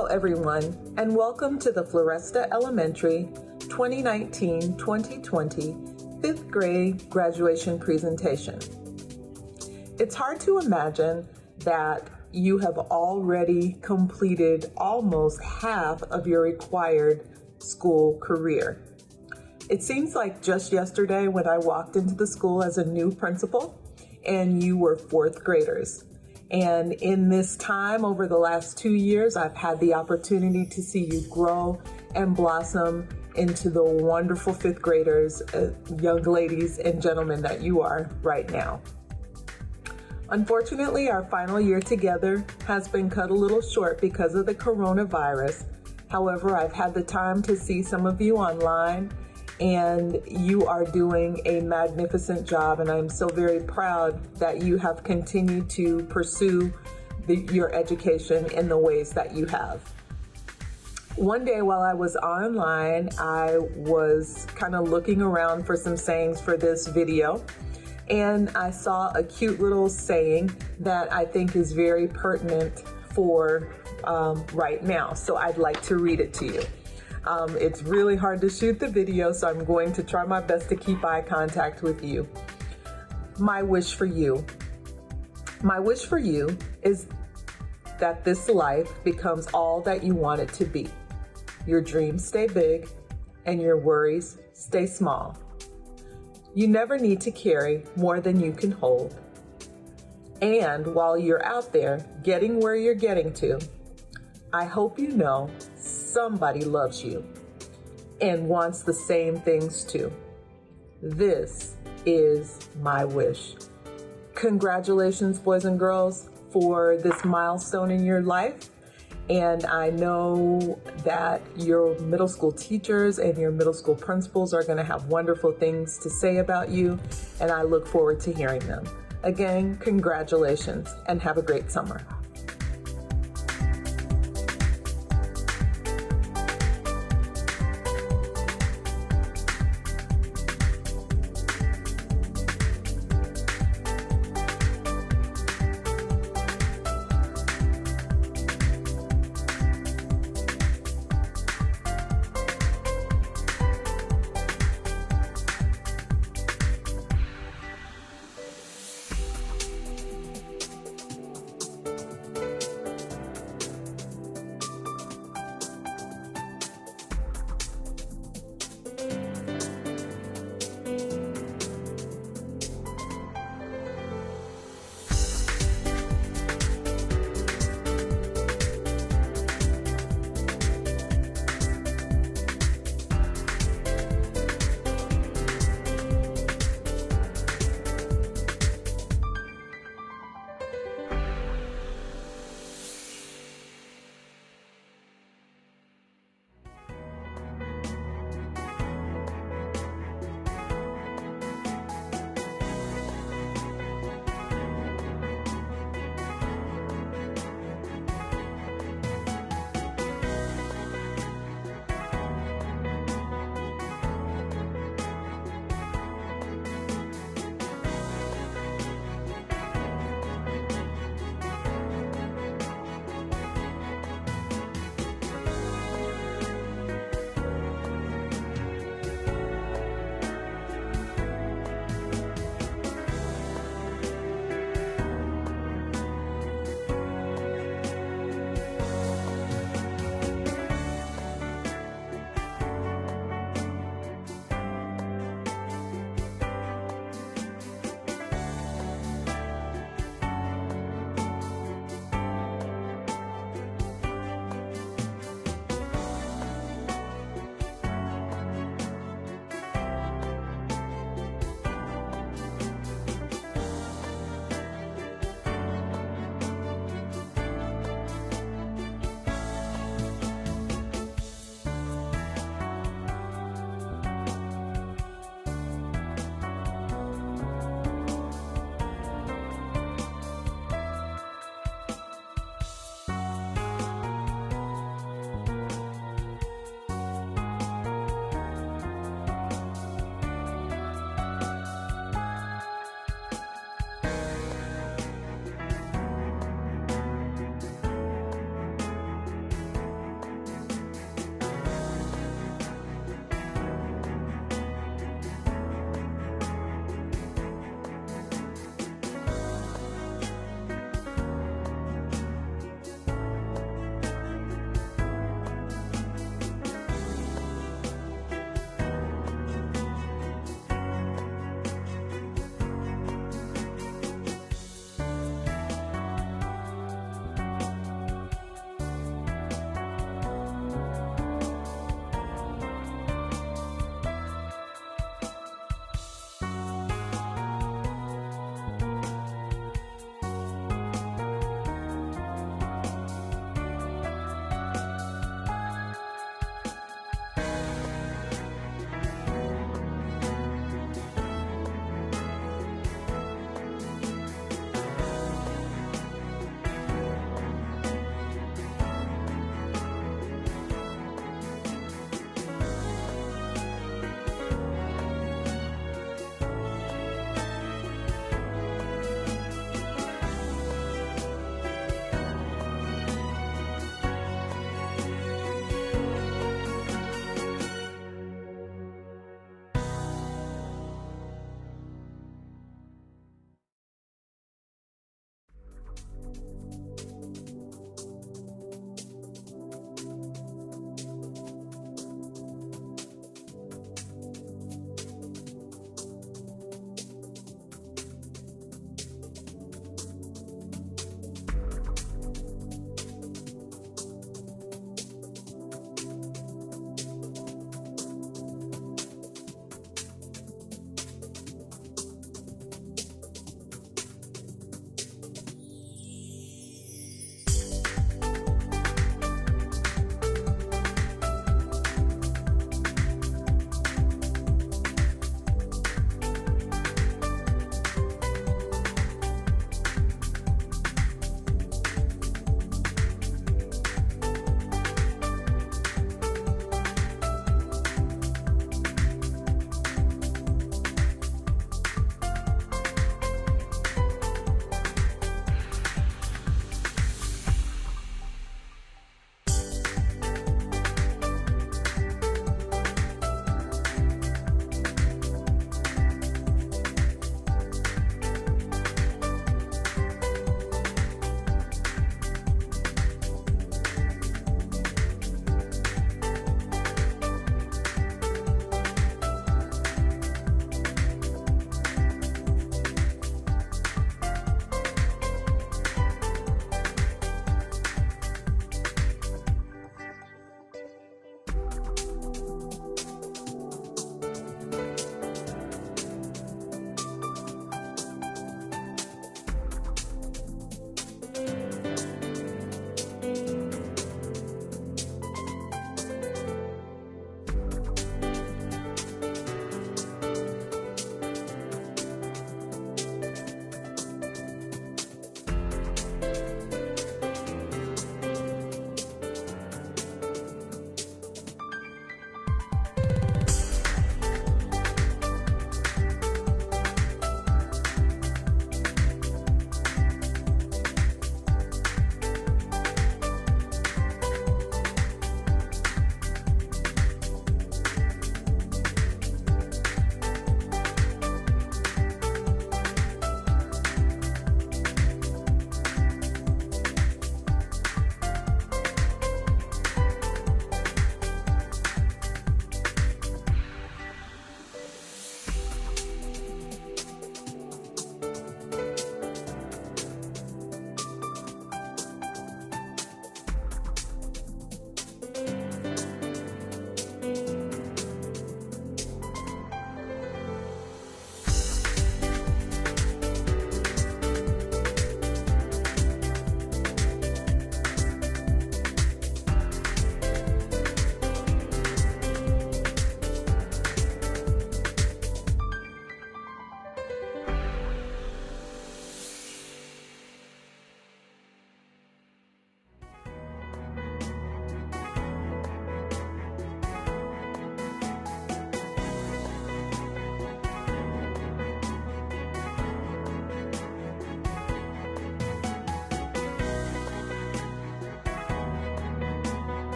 Hello everyone, and welcome to the Floresta Elementary 2019-2020 5th grade graduation presentation. It's hard to imagine that you have already completed almost half of your required school career. It seems like just yesterday when I walked into the school as a new principal and you were 4th graders. And in this time, over the last 2 years, I've had the opportunity to see you grow and blossom into the wonderful 5th graders, young ladies and gentlemen that you are right now. Unfortunately, our final year together has been cut a little short because of the coronavirus. However, I've had the time to see some of you online, and you are doing a magnificent job, and I'm so very proud that you have continued to pursue your education in the ways that you have. One day while I was online, I was kind of looking around for some sayings for this video, and I saw a cute little saying that I think is very pertinent for right now, so I'd like to read it to you. It's really hard to shoot the video, so I'm going to try my best to keep eye contact with you. My wish for you. My wish for you is that this life becomes all that you want it to be. Your dreams stay big and your worries stay small. You never need to carry more than you can hold. And while you're out there getting where you're getting to, I hope you know somebody loves you and wants the same things too. This is my wish. Congratulations, boys and girls, for this milestone in your life. And I know that your middle school teachers and your middle school principals are going to have wonderful things to say about you, and I look forward to hearing them. Again, congratulations and have a great summer.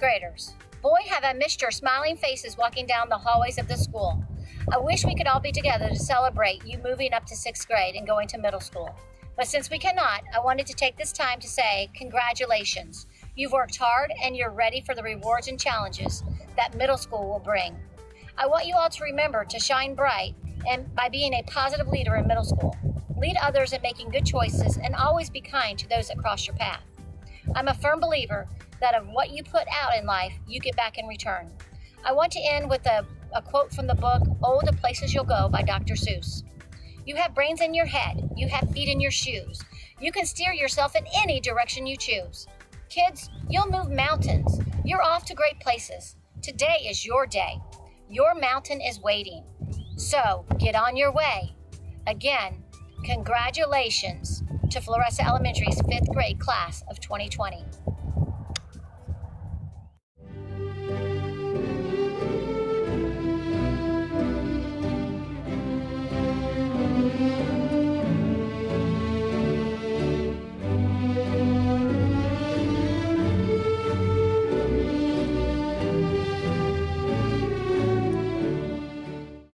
graders. Boy, have I missed your smiling faces walking down the hallways of the school. I wish we could all be together to celebrate you moving up to 6th grade and going to middle school. But since we cannot, I wanted to take this time to say congratulations. You've worked hard and you're ready for the rewards and challenges that middle school will bring. I want you all to remember to shine bright and by being a positive leader in middle school. Lead others in making good choices and always be kind to those that cross your path. I'm a firm believer that of what you put out in life, you get back in return. I want to end with a quote from the book, Oh, the Places You'll Go by Dr. Seuss. You have brains in your head. You have feet in your shoes. You can steer yourself in any direction you choose. Kids, you'll move mountains. You're off to great places. Today is your day. Your mountain is waiting. So get on your way. Again, congratulations to Floresta Elementary's 5th grade class of 2020.